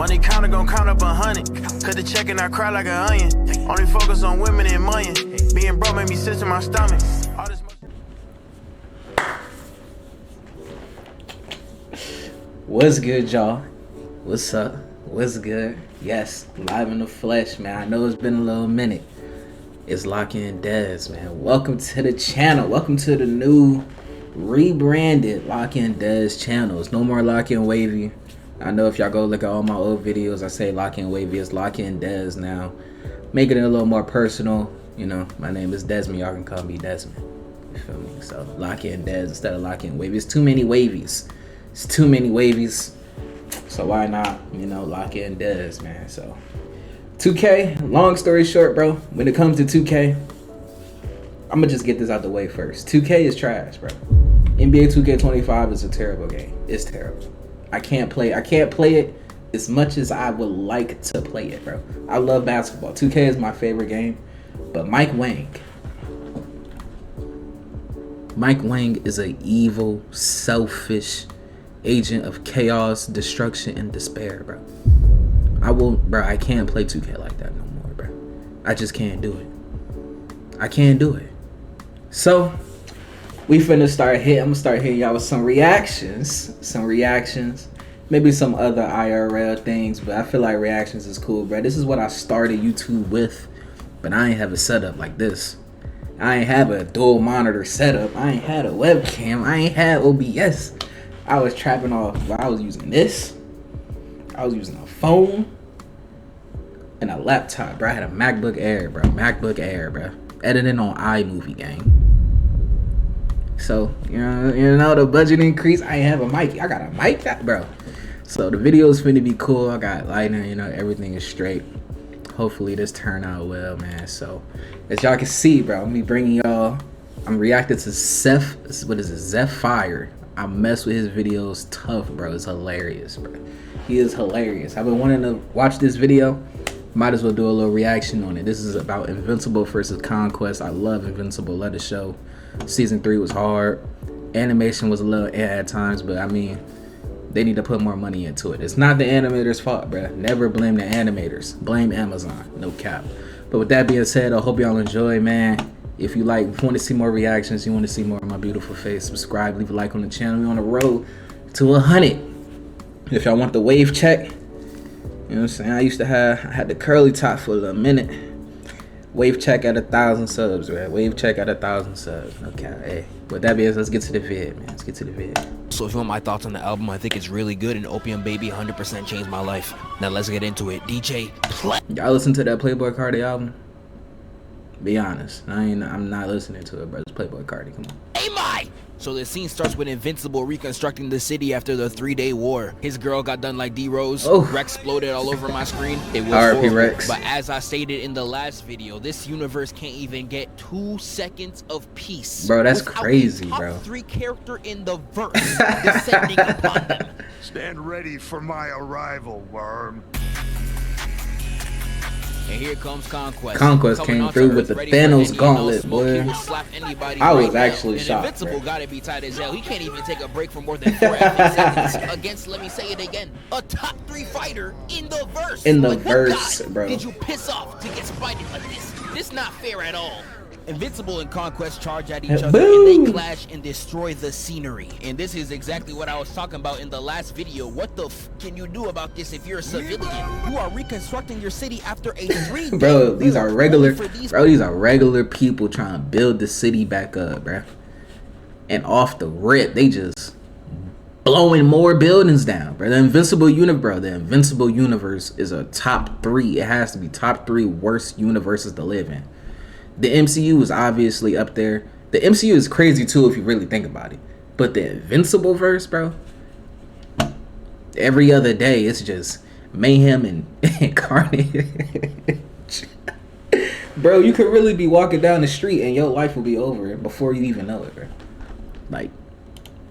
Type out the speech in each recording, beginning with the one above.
Money counter gon' count up 100. Cut the check and I cry like an onion. Only focus on women and money. Being broke made me sick to my stomach. All this What's good, y'all? What's up? What's good? Yes, live in the flesh, man. I know it's been a little minute. It's LockNDes, man. Welcome to the channel. Welcome to the new rebranded LockNDes channel. It's no more LockNWavy. I know if y'all go look at all my old videos, I say LockNWavy. It's LockNDes now. Making it a little more personal. You know, my name is Desmond. Y'all can call me Desmond. You feel me? So LockNDes instead of LockNWavy. It's too many wavies. It's too many wavies. So why not, you know, LockNDes, man. So 2K, long story short, bro, when it comes to 2K, I'm gonna just get this out the way first. 2K is trash, bro. NBA 2K25 is a terrible game. It's terrible. I can't play it as much as I would like to play it, bro. I love basketball. 2K is my favorite game, but Mike Wang is an evil, selfish agent of chaos, destruction, and despair, bro. I can't play 2K like that no more, bro. I just can't do it. I can't do it. So we finna I'm gonna start hitting y'all with some reactions, maybe some other IRL things, but I feel like reactions is cool, bro. This is what I started YouTube with, but I ain't have a setup like this. I ain't have a dual monitor setup. I ain't had a webcam. I ain't had OBS. I was trapping off. I was using this. I was using a phone and a laptop, bro. I had a MacBook Air, bro. Editing on iMovie, gang. So, you know, the budget increased. I ain't have a mic. I got a mic, bro. So the video's finna be cool. I got lighting, you know, everything is straight. Hopefully this turn out well, man. So as y'all can see, bro, I'm reacting to Zephfire. I mess with his videos tough, bro. It's hilarious, bro. He is hilarious. I've been wanting to watch this video. Might as well do a little reaction on it. This is about Invincible versus Conquest. I love Invincible. Love the show. Season 3 was hard. Animation was a little at times, but I mean, they need to put more money into it. It's not the animators' fault, bro. Never blame the animators. Blame Amazon. No cap. But with that being said, I hope y'all enjoy, man. If you want to see more reactions, you want to see more of my beautiful face, subscribe, leave a like on the channel. We're on the road to 100. If y'all want the wave check, you know what I'm saying? I had the curly top for a minute. Wave check at 1,000 subs, right? Wave check at 1,000 subs. Okay, hey. With that being said, let's get to the vid, man. Let's get to the vid. So if you want my thoughts on the album, I think it's really good, and Opium Baby 100% changed my life. Now let's get into it. DJ, play. Y'all listen to that Playboy Cardi album? Be honest, I'm not listening to it, bro. It's Playboy Cardi, come on. Hey, my! So the scene starts with Invincible reconstructing the city after the 3-day war. His girl got done like D-Rose. Oh. Rex exploded all over my screen. It was R.I.P. horrible. Rex. But as I stated in the last video, this universe can't even get 2 seconds of peace. Bro, that's without crazy, the top bro. 3 character in the verse descending upon them. Stand ready for my arrival, worm. And here comes Conquest. Conquest came through with the Thanos gauntlet, boy. I was actually shocked. Invincible gotta be tight as hell. He can't even take a break for more than 4 seconds against, let me say it again, a top 3 fighter in the verse. In the like, verse, what bro. Did you piss off to get spited like this? This not fair at all. Invincible and Conquest charge at each other, Boom. and they clash and destroy the scenery. And this is exactly what I was talking about in the last video. What the f can you do about this if you're a civilian? You are reconstructing your city after a 3-day Bro, these are regular people trying to build the city back up, bro. And off the rip, they just blowing more buildings down, bro. The Invincible universe is a top 3. It has to be top 3 worst universes to live in. The MCU is obviously up there. The MCU is crazy too if you really think about it. But the Invincible verse, bro, every other day it's just mayhem and carnage. Bro, you could really be walking down the street and your life will be over before you even know it, bro. Like,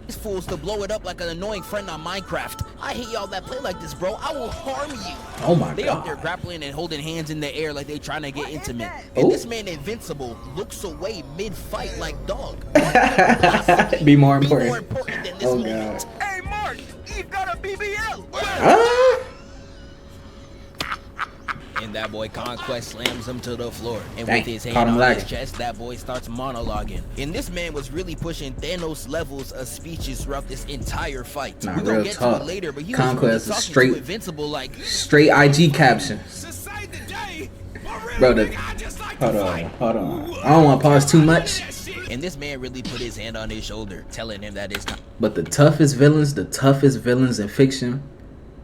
these fools to blow it up like an annoying friend on Minecraft. I hate y'all that play like this, bro. I will harm you. Oh my They God. out there grappling and holding hands in the air like they trying to get intimate. And this man Invincible looks away mid-fight like dog. Be more important. than this Oh, moment. God. Hey, Mark, you've got a BBL. Ah! and that boy Conquest slams him to the floor. And Dang, with his caught hand him on lagging. his chest, that boy starts monologuing. And this man was really pushing Thanos levels of speeches throughout this entire fight. Nah, We're gonna real get to talk. it later, but he Conquest was is really talking straight- to Invincible like, Straight IG captions. Bro, hold on. I don't want to pause too much. and this man really put his hand on his shoulder, telling him that it's time. But the toughest villains in fiction,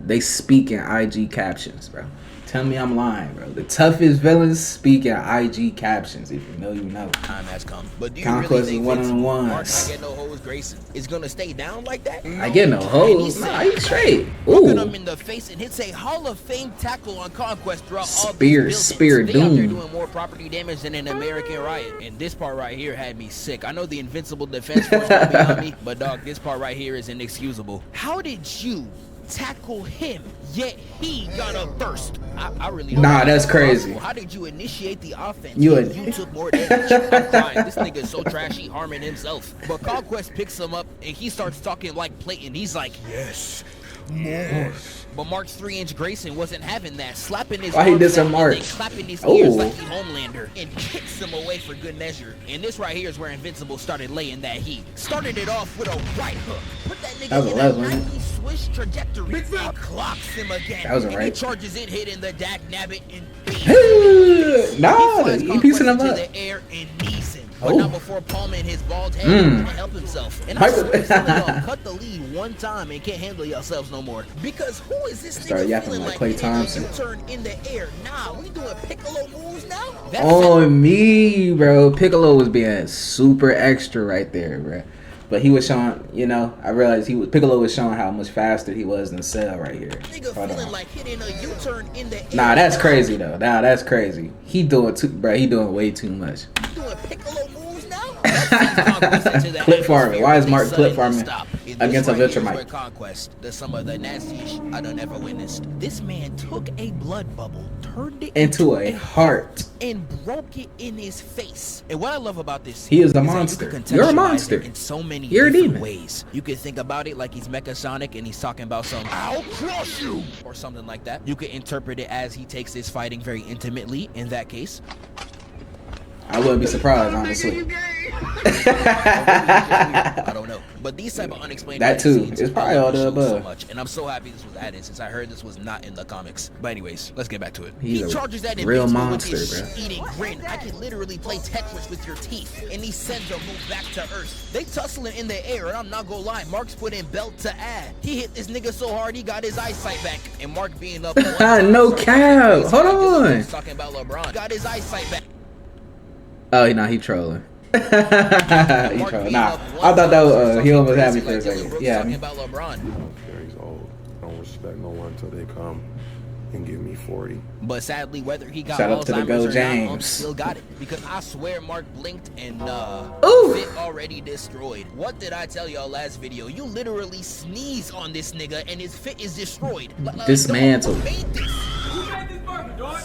they speak in IG captions, bro. Tell me I'm lying, bro. The toughest villains speak in IG captions. If you know, you know. Time has come. But do you Conquest really is think one of the Mark ones. not get no hoes Grayson is gonna stay down like that? I get no hoes. Nah, you straight. Looking him Ooh. in the face and hits a Hall of Fame tackle on Conquest throughout all Spear- these spear buildings. They out there doom. doing more property damage than an American riot. And this part right here had me sick. I know the Invincible defense force will be on me, but dog, this part right here is inexcusable. How did you tackle him, yet he got a burst? I really don't Nah, know that's how crazy. possible. How did you initiate the offense? You yet a- you took more damage. I'm crying. This nigga is so trashy, harming himself. But Conquest picks him up and he starts talking like Clayton. He's like, Yes. More. but Mark's 3-inch Grayson wasn't having that. Slapping his Why he arms did some out Mark? and then clapping his Ooh. ears like he Homelander and kicks him away for good measure. And this right here is where Invincible started laying that heat. Started it off with a right hook. Put that nigga That was in 11, a wasn't it? 90 swish trajectory and clocks him again. That was a and right. he charges it, hitting the Dak Nabbit and Nah, flies he piecing them Conquest up. into the air and knees him. But Oh. not before palming his bald head to help himself. And I swear some of y'all cut the lead one time and can't handle yourselves no more. Because who is this Started nigga yapping feeling like like Klay hitting Thompson. a U-turn in the air? Nah, we doing Piccolo moves now? That's On me, bro. Piccolo was being super extra right there, bro. But he was showing, you know, I realized Piccolo was showing how much faster he was than Cell right here. nigga Hold feeling on. like hitting a U-turn in the air. Nah, that's crazy though. Nah, that's crazy. He doing way too much. Doing Piccolo moves now? That sends Conquest into the Clip farming. Why is atmosphere Mark and clip suddenly farming stop. And this against a right here Venture is Mike? where Conquest, the some of the nastiest I done ever witnessed. This man took a blood bubble, turned it Into a heart. and broke it in his face. And what I love about this, He is a that you monster. can You're a contextualize monster. it in so many You're a different demon. ways. You can think about it like he's Mecha Sonic and he's talking about some I'll crush you. or something like that. You could interpret it as he takes his fighting very intimately in that case. I wouldn't be surprised, honestly. I don't know. But these type of unexplained That fighting too. scenes, It's probably I love all the the show so above. much, and I'm so happy this was added since I heard this was not in the comics. But anyways, let's get back to it. He's He a charges that real Invincible monster, with his bro. eating grin. I can literally play Tetris with your teeth, and he sends a move back to Earth. They tussling in the air, and I'm not gonna lie, Mark's put in belt to add. He hit this nigga so hard he got his eyesight back, and Mark being up. No cap. Hold on. He's talking about LeBron. Got his eyesight back. Oh, nah, he trolling. He trolling. Nah, I thought that was, he almost had me for a second. Yeah. Talking about LeBron. I don't care, he's old. I don't respect no one until they come and give me 40. But sadly, whether he got Shout out to the Alzheimer's Go or not, James. still got it. Because I swear Mark blinked and Ooh. fit already destroyed. What did I tell y'all last video? You literally sneeze on this nigga and his fit is destroyed. Dismantled. Who made this? Who made this burger, dog?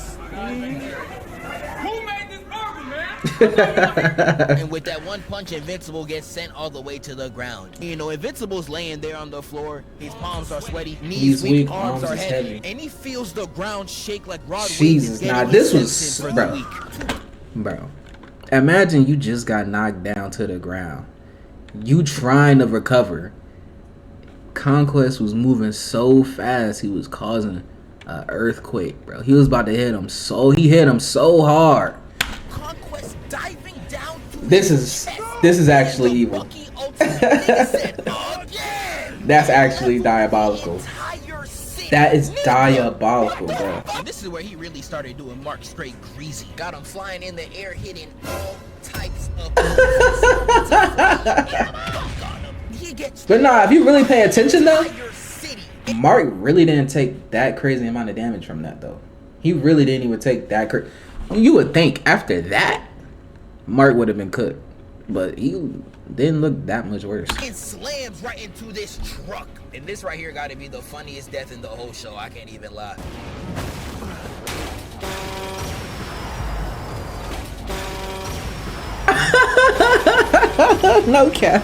Who made this burger, man? And with that one punch, Invincible gets sent all the way to the ground. You know, Invincible's laying there on the floor. His palms are sweaty, knees Knees weak, weak, arms arms are is heavy. heavy. And he feels the ground shake like Rod Wave Jesus, is getting nah, his this was- sense in for bro. the week. Bro, imagine you just got knocked down to the ground. You trying to recover. Conquest was moving so fast, he was causing an earthquake, bro. He was about to hit him he hit him so hard. Conquest diving down to This his is- chest. this is actually The evil. Bucky ultimate nigga said, "Again!" That's actually Leveled the diabolical. entire city. That is Nigga. diabolical, bro. And this is where he really started doing Mark straight greasy. Got him flying in the air, hitting all types of He gets But nah, if you really pay attention though, entire city. Mark really didn't take that crazy amount of damage from that though. He really didn't even take that crazy. I mean, you would think after that, Mark would have been cooked, but he didn't look that much worse. It slams right into this truck. And this right here got to be the funniest death in the whole show. I can't even lie. No cap.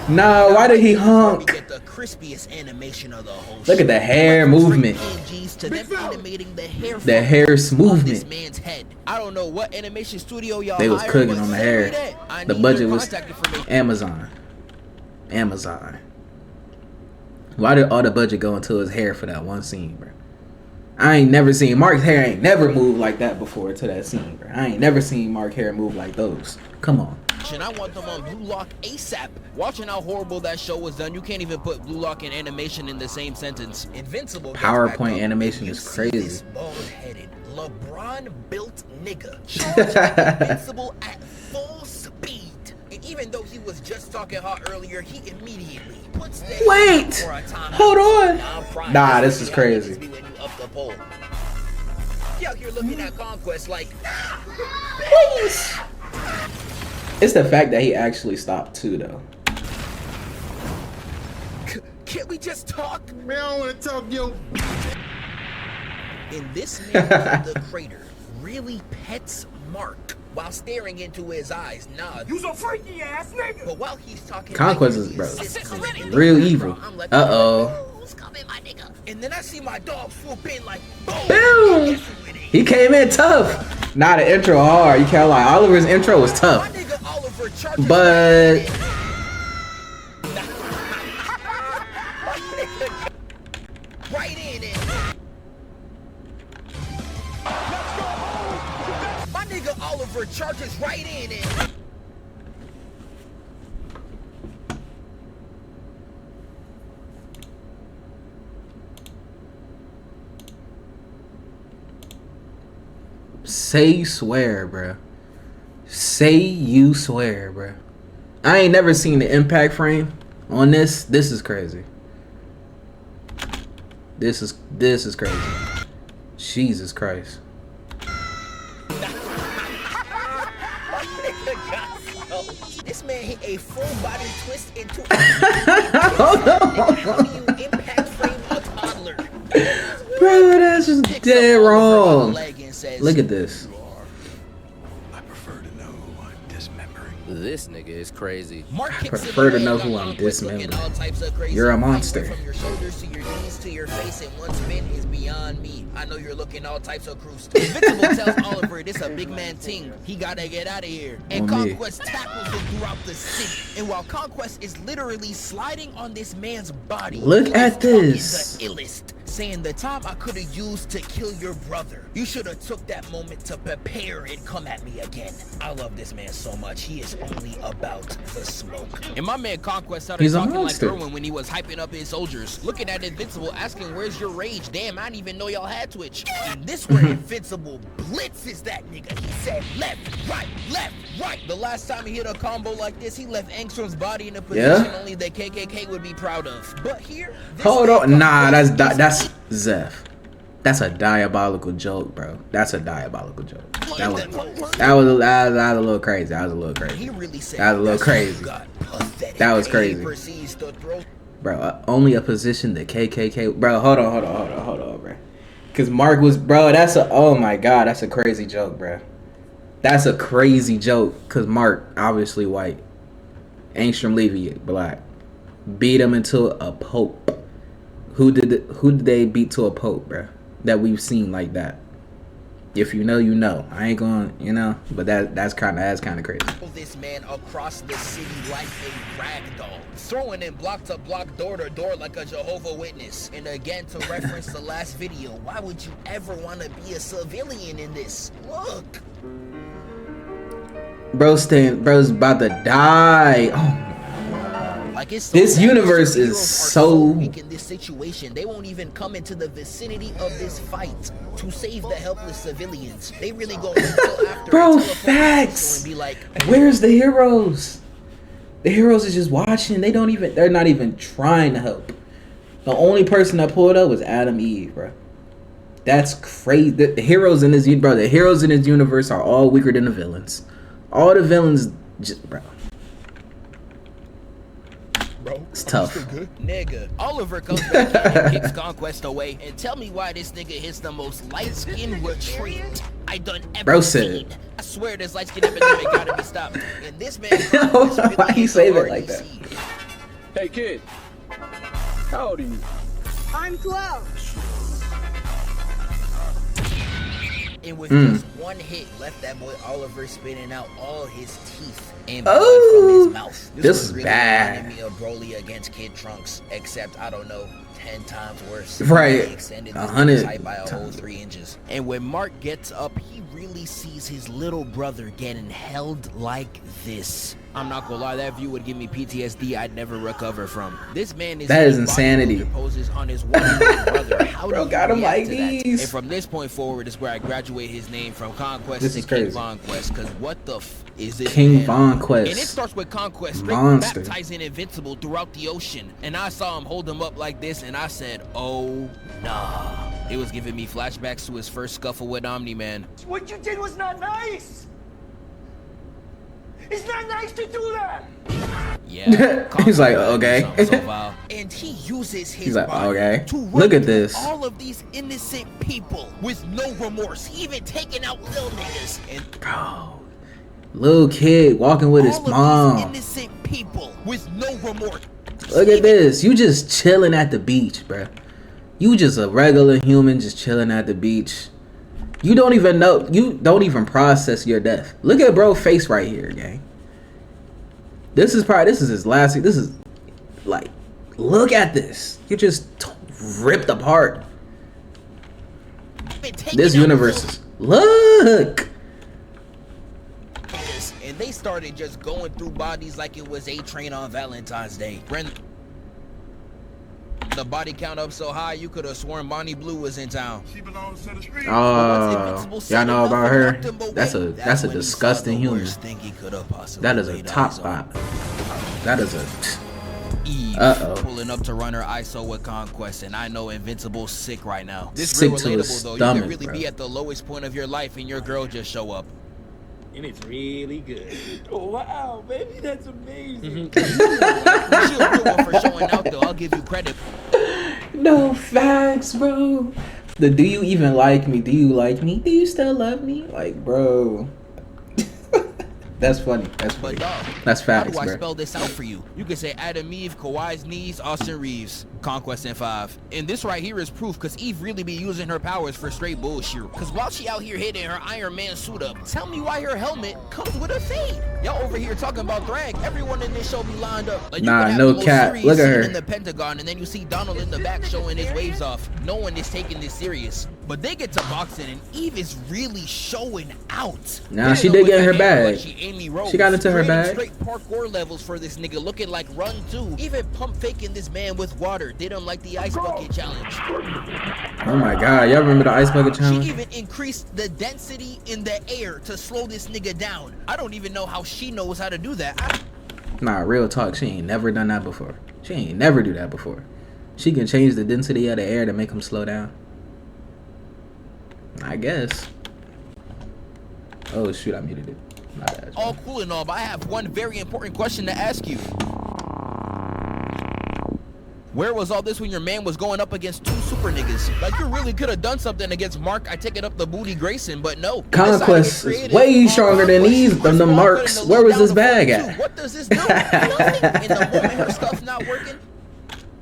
No, why did he We honk? get the crispiest animation of the whole Look show. at the hair From straight movement. PNGs to them animating the hair The follicles hair's on movement. this man's head. I don't know what animation studio y'all They was hired, cooking but on the send me hair. that. I The need budget your was contact information. Amazon. Why did all the budget go into his hair for that one scene, bro? I ain't never seen Mark's hair ain't never moved like that before to that scene, bro. I ain't never seen Mark hair move like those. Come on. And I want them on Blue Lock ASAP. Watching how horrible that show was done, you can't even put Blue Lock and animation in the same sentence. Invincible. gets PowerPoint back up, animation and you is see crazy. This bald-headed, LeBron-built nigga charging Invincible at full speed. And even though he was just talking hot earlier, he immediately puts the Wait! for a timeout. Hold on. Now I'm crying. Nah, this is How niggas crazy. be when you up the pole. You out here looking at Conquest like, Please. It's the fact that he actually stopped too, though. can't we just talk? Man, I don't want to talk, yo. And this man in the crater really pets Mark while staring into his eyes. Nah, You's a freaky ass nigga. but while he's talking, Conquest like, is, bro, his sis coming in the real background, evil. I'm like, Uh-oh. "Who's coming, my nigga?" And then I see my dog swoop in like, boom. Boom. Yes, with it. He came in tough. Nah, the intro hard. You can't lie. Oliver's intro was My tough. nigga Oliver charges But right in it. My nigga Oliver charges right in it. say you swear, bro. Say you swear, bro. I ain't never seen the impact frame on this. This is crazy. This is crazy. Jesus Christ. This man hit a full body twist into Hold How do you impact frame a toddler? Bro, that's just Picks dead up Oliver on the wrong. leg and says, Look at this. I prefer to know who I'm dismembering. This nigga is crazy. Mark kicks prefer him to know away, who got I'm Conquest looking dismembering. all types of crazy. You're a Anywhere monster. From your shoulders to your knees to your face in one spin is beyond me. I know you're looking all types of cruised. Invincible tells Oliver this a big man ting. He gotta get out of here. And On me. Conquest tackles him throughout the city. And while Conquest is literally sliding on this man's body, Look he at is talking this. the illest, saying the time I could have used to kill your brother. You should have took that moment to prepare and come at me again. I love this man so much. He is only about the smoke. And my man Conquest started He's a talking like monster. Irwin when he was hyping up his soldiers. Looking at Invincible, asking, where's your rage? Damn, I didn't even know y'all had Twitch. And this where Invincible blitzes that nigga. He said left, right, left, right. The last time he hit a combo like this, he left Angstrom's body in a position Yeah? only the KKK would be proud of. But here, this Hold man on. Nah, Conquest is that's Zeph. That's a diabolical joke, bro. That's a diabolical joke. That was a little crazy. That was a little crazy. He really said That was a little that's crazy. God, pathetic. That was And crazy. He proceeds to throw Bro, only a position the KKK. Bro, hold on, bro. Cause Mark was, bro. Oh my God, that's a crazy joke, bro. That's a crazy joke. Cause Mark obviously white, Angstrom Levy black, beat him into a pope. Who did they beat to a pope, bro? That we've seen like that. If you know, you know. I ain't going, but that's kind of crazy. this man across the city like a rag doll, throwing him block to block, door to door like a Jehovah Witness. And again, to reference the last video, why would you ever want to be a civilian in this? Look. Bro's about to die. Oh. Like it's This bad. universe Heroes is are so- weak in this situation. They won't even come into the vicinity of this fight to save the helpless civilians. They really go after Bro, and teleport facts. and be like, Where's the heroes? The heroes is just watching. They're not even trying to help. The only person that pulled up was Adam Eve, bro. That's crazy. The heroes in this universe are all weaker than the villains. All the villains just, bro. It's tough. Nigga, Oliver comes back in and kicks Conquest away, and tell me why this nigga hits the most light-skinned retreat I done ever Bro seen. said. I swear this light-skinned epidemic gotta be stopped. And this man, Why he say that like that? Hey, kid. How old are you? I'm 12. And with just one hit, left that boy Oliver spitting out all his teeth and blood from his mouth. This is really bad. reminded me of Broly against Kid Trunks, except I don't know, 10 times worse. Right. They extended 100 this height by a whole 3 inches. And when Mark gets up, he really sees his little brother getting held like this. I'm not gonna lie, that view would give me PTSD I'd never recover from. This man is That is insanity. Poses on his one-year-old brother. How Bro do got you him react like to that? these. And from this point forward is where I graduate his name from Conquest This to is King crazy. Conquest. Cause what the f is this King man? Conquest. And it starts with Conquest straight Monster. baptizing Invincible throughout the ocean. And I saw him hold him up like this, and I said, oh nah. It was giving me flashbacks to his first scuffle with Omni-Man. What you did was not nice. It's not nice to do that. Yeah. He's like, Conquest okay. did something so vile. And he uses his He's like, body okay. to run Look at through this. all of these innocent people with no remorse. He even taking out little niggas. And Bro, little kid walking with his all of mom. these innocent people with no remorse. Look at this. You just chilling at the beach, bro. You just a regular human just chilling at the beach. You don't even know. You don't even process your death. Look at bro face right here, gang. This is his last. This is like, look at this. You just ripped apart. This universe is, look. And they started just going through bodies like it was A-Train on Valentine's Day. The body count up so high you could have sworn Bonnie Blue was in town. She belongs to the street. Y'all know about her? That's a disgusting human. That is a top spot. That is a. Eve pulling up to run her ISO with Conquest, and I know Invincible's sick right now. This Sick real to his relatable though. stomach, You can really bro. be at the lowest point of your life, and your girl just show up. And it's really good. Oh, wow, baby, that's amazing. She's a real one for showing out though. I'll give you credit. No facts, bro. The do you even like me? Do you like me? Do you still love me? Like, bro. That's funny. That's funny. But dog, That's how facts, do I bro. spell this out for you? You can say Adam Eve, Kawhi's knees, Austin Reeves, Conquest in 5. And this right here is proof, because Eve really be using her powers for straight bullshit. Because while she out here hitting her Iron Man suit up, tell me why her helmet comes with a fade. Y'all over here talking about drag. Everyone in this show be lined up. Like, you Nah, could have no the most cap. serious Look at scene her. in the Pentagon, and then you see Donald in the back showing his waves off. No one is taking this serious. But they get to boxing, and Eve is really showing out. Nah, she did get her bag. She got into her bag. Straight parkour levels for this nigga, looking like Run 2. Even pump faking this man with water. Did him like the ice bucket challenge. Oh my god, y'all remember the ice bucket She challenge? even increased the density in the air to slow this nigga down. I don't even know how she knows how to do that. Nah, real talk. She ain't never done that before. She ain't never do that before. She can change the density of the air to make him slow down. I guess. Oh shoot, I muted it. My bad. All cool and all, but I have one very important question to ask you. Where was all this when your man was going up against 2 super niggas? Like, you really could have done something against Mark. I take it up the booty Grayson, but no. Conquest is way stronger than these, than the Marks. Where was this bag at? What does this do? Nothing. In the moment her stuff's not working,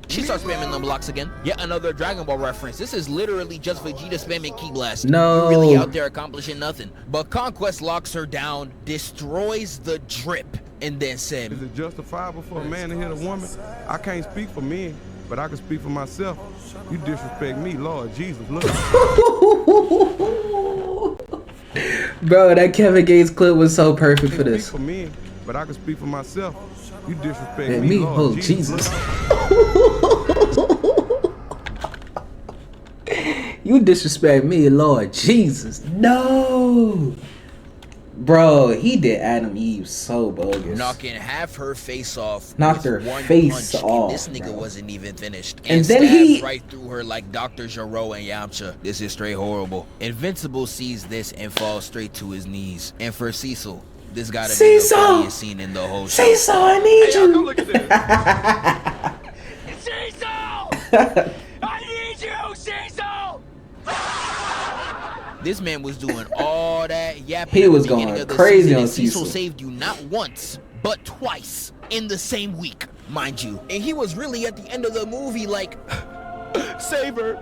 she starts spamming them blocks again. Yet another Dragon Ball reference. This is literally just Vegeta spamming Ki Blast. No. You're really out there accomplishing nothing. But Conquest locks her down, destroys the drip, and then said, Is it justifiable for a man to hit a woman? I can't speak for men, but I can speak for myself. You disrespect me, Lord Jesus. Look. Bro, that Kevin Gates clip was so perfect for this. For men, but I can speak for myself. You disrespect And me, me, Lord oh Jesus. You disrespect me, Lord Jesus. No. Bro, he did Adam Eve so bogus. knocking half her face off. Knocked with her one face punch, off, and this nigga bro. wasn't even finished. And then stabbed he- right through her like Dr. Gero and Yamcha. This is straight horrible. Invincible sees this and falls straight to his knees. And for Cecil, this gotta be the Cecil! funniest scene in the whole show. Cecil, I need Hey, y'all, you. come look at this. Cecil! I need you, Cecil! This man was doing all that yapping. He at the was beginning going of the crazy season, on and Cecil Cecil. saved you not once, but twice in the same week. mind you. And he was really at the end of the movie like, save her,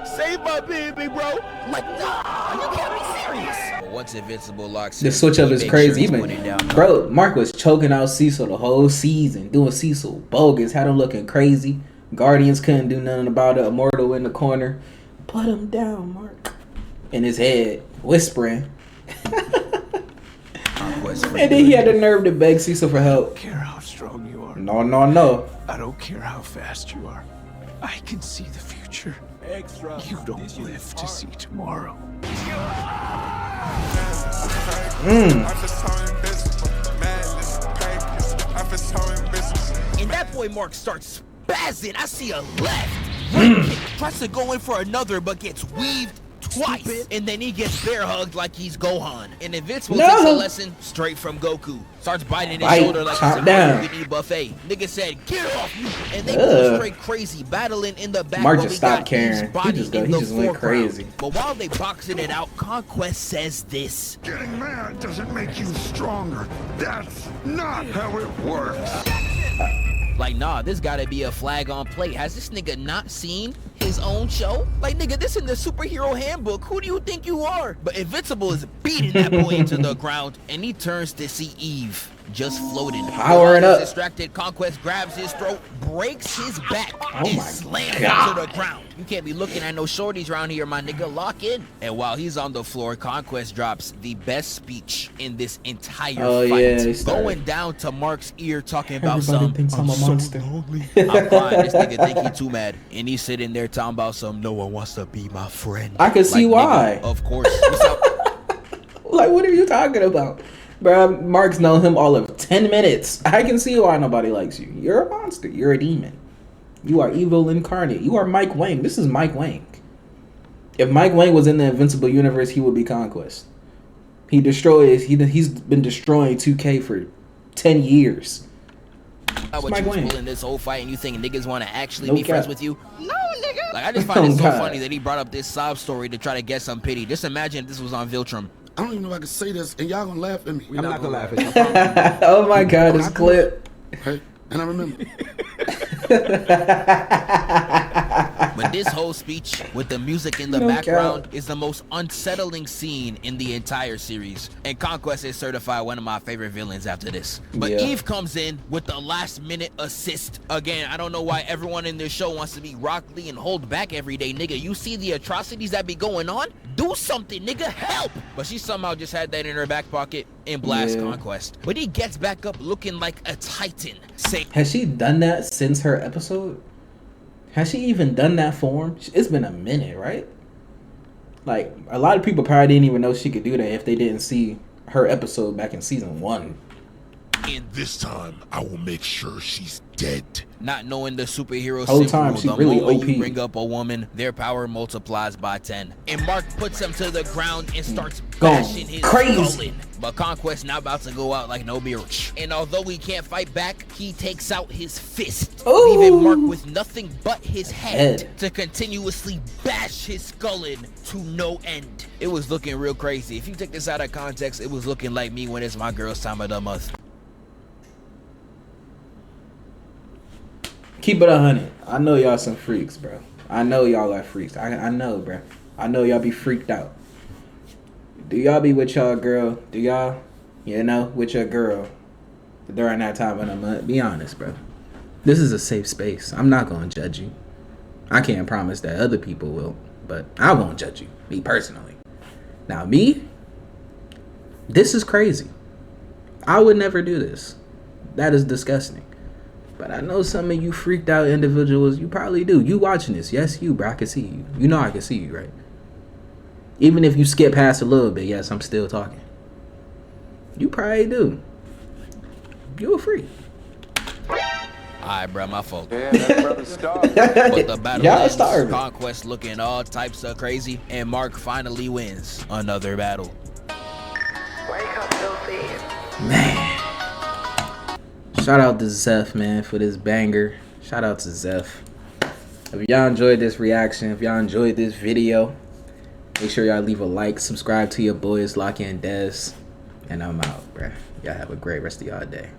save my baby, bro. Like, nah, you can't be serious. But once Invincible locks The switch up is crazy. Bro, Mark was choking out Cecil the whole season, doing Cecil bogus, had him looking crazy. Guardians couldn't do nothing about it. Immortal in the corner. Put him down, Mark. In his head, whispering. And then he had the nerve to beg Cecil for help. I don't care how strong you are. No. I don't care how fast you are. I can see the future. You don't live to see tomorrow. And that boy Mark starts spazzing. I see a left, right kick, tries to go in for another, but gets weaved twice. And then he gets bear hugged like he's Gohan. And Invincible takes a lesson straight from Goku. Starts biting his shoulder like it's a mini buffet. Nigga said, get off me. And they go straight crazy, battling in the back. Mark just stopped caring. He just went crazy. But while they boxing it out, Conquest says this. Getting mad doesn't make you stronger. That's not how it works. Like, nah, this gotta be a flag on plate. Has this nigga not seen his own show? Like, nigga, this in the superhero handbook. Who do you think you are? But Invincible is beating that boy into the ground, and he turns to see Eve just floating. Powering up. Distracted, Conquest grabs his throat, breaks his back, and slams him to the ground. You can't be looking at no shorties around here, my nigga. Lock in. And while he's on the floor, Conquest drops the best speech in this entire fight. Going down to Mark's ear, talking about Everybody thinks I'm a monster. I'm fine. This nigga think he too mad. And he's sitting there talking about some, no one wants to be my friend. I can see why. Nigga, of course. What's up? Like, what are you talking about? Bro, Mark's known him all of 10 minutes. I can see why nobody likes you. You're a monster. You're a demon. You are evil incarnate. You are Mike Wang. This is Mike Wang. If Mike Wang was in the Invincible universe, he would be Conquest. He destroys. He's been destroying 2K for 10 years. What you was pulling this whole fight and you think niggas want to actually be friends with you? No, nigga. Like, I just find it so funny that he brought up this sob story to try to get some pity. Just imagine if this was on Viltrum. I don't even know if I can say this, and y'all gonna laugh at me. I'm not gonna laugh at you. Oh my god, this clip. Hey, and I remember. But this whole speech with the music in the background is the most unsettling scene in the entire series. And Conquest is certified one of my favorite villains after this. But Eve comes in with the last minute assist. Again, I don't know why everyone in this show wants to be Rock Lee and hold back every day, nigga. You see the atrocities that be going on? Do something, nigga, help! But she somehow just had that in her back pocket and blast Conquest. But he gets back up looking like a titan. Has she done that since her episode? Has she even done that form? It's been a minute, right? Like, a lot of people probably didn't even know she could do that if they didn't see her episode back in season 1. And this time, I will make sure she's dead. Not knowing the superhero whole time, she's really OP. You bring up a woman, their power multiplies by 10. And Mark puts him to the ground and starts bashing his skull in. But Conquest now about to go out like no bitch. And although he can't fight back, he takes out his fist, leaving Mark with nothing but his head to continuously bash his skull in to no end. It was looking real crazy. If you take this out of context, it was looking like me when it's my girl's time of the month. Keep it 100. I know y'all some freaks, bro. I know y'all are freaks. I know, bro. I know y'all be freaked out. Do y'all be with y'all girl? Do y'all, with your girl during that time of the month? Be honest, bro. This is a safe space. I'm not going to judge you. I can't promise that other people will, but I won't judge you, me personally. Now, me, this is crazy. I would never do this. That is disgusting. But I know some of you freaked out individuals, you probably do. You watching this. Yes, you, bro. I can see you. You know I can see you, right? Even if you skip past a little bit, yes, I'm still talking. You probably do. You a freak. Alright, bro, my fault. Yeah, that brother's starving. But the battle ends, starving. Conquest looking all types of crazy, and Mark finally wins another battle. Wake up, filthy. Man. Shout out to Zeph, man, for this banger. Shout out to Zeph. If y'all enjoyed this reaction, if y'all enjoyed this video, make sure y'all leave a like, subscribe to your boys, LockNDes, and I'm out, bruh. Y'all have a great rest of y'all day.